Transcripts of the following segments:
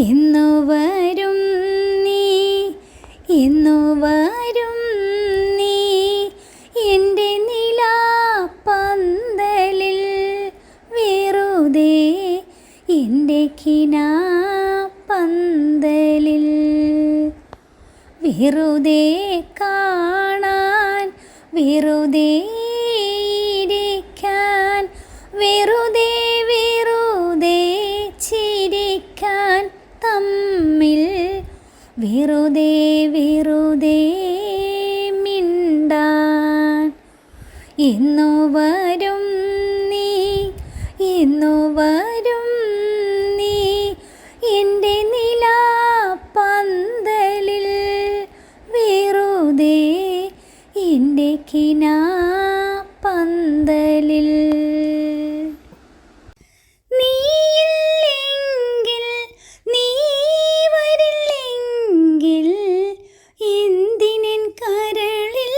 എന്നു വരും നീ, എന്നു വരും നീ എൻ്റെ നിലാപ്പന്തലിൽ, വെറുതെ എൻ്റെ കിനാപ്പന്തലിൽ, വെറുതെ കാണാൻ, വെറുതെ ഇരിക്കാൻ, വെറുതെ വെറുതെ ചിരിക്കാൻ, തമ്മിൽ വെറുതെ വെറുതെ മിണ്ടാൻ. എന്നു വരും നീ, എന്നു വരും നീ എൻ്റെ നിലാപ്പന്തലിൽ, വെറുതെ എൻ്റെ കിനാപ്പന്തലിൽ. നീയില്ലെങ്കിൽ, നീ വരില്ലെങ്കിൽ, എന്തിനെൻ കരളിൽ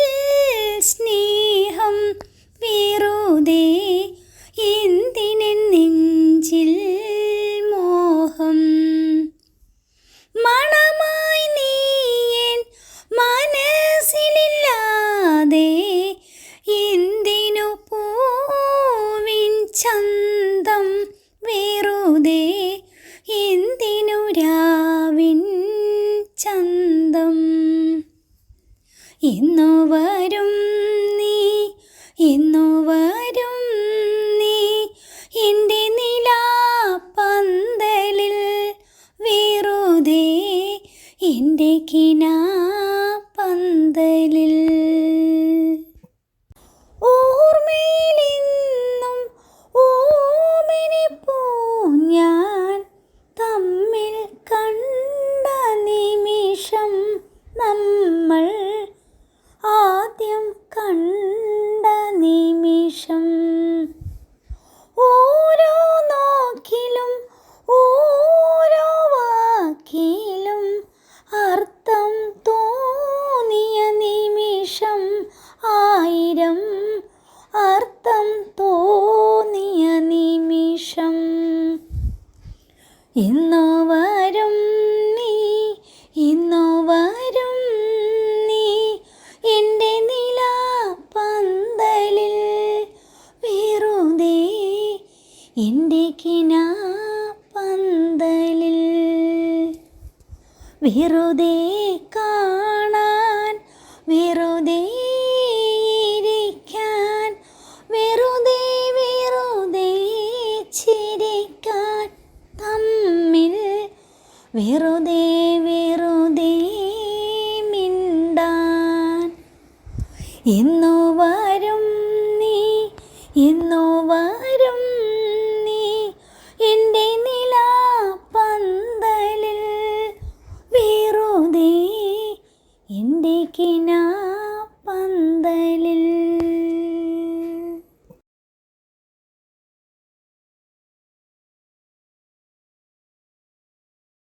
സ്നേഹം, വെറുതെ എന്തിനെൻ നെഞ്ചിൽ മോഹം. മണമായി നീ എൻ മനസ്സിലില്ലാതെ, എന്തിനു പൂവിൻ ചന്തം, വെറുതെ എന്തിനു രാവിൻ ചന്തം. എന്നു വരും നീ, എന്നു വരും നീ എൻ്റെ നിലാപ്പന്തലിൽ, വെറുതെ എൻ്റെ കിനാപ്പന്തലിൽ. ഓർമ്മയിലെന്നും ഓമനിപ്പൂ ഞാൻ, തമ്മിൽ കണ്ട നിമിഷം, നമ്മൾ ആദ്യം കണ്ട നിമിഷം. ഓരോ നോക്കിലും ഓരോ വാക്കിലും അർത്ഥം തോന്നിയ നിമിഷം, ആയിരം അർത്ഥം തോന്നിയ നിമിഷം. എന്നു വരും നീ, എന്നു വരും നീ എൻ്റെ നിലാപ്പന്തലിൽ, വെറുതെ എൻ്റെ കിനാപ്പന്തലിൽ, വെറുതെ കാണാൻ, വെറുതെ ഇരിക്കാൻ, വെറുതെ വെറുതെ ചിരിക്കാൻ, തമ്മിൽ വെറുതെ വെറുതെ മിണ്ടാൻ. എന്നു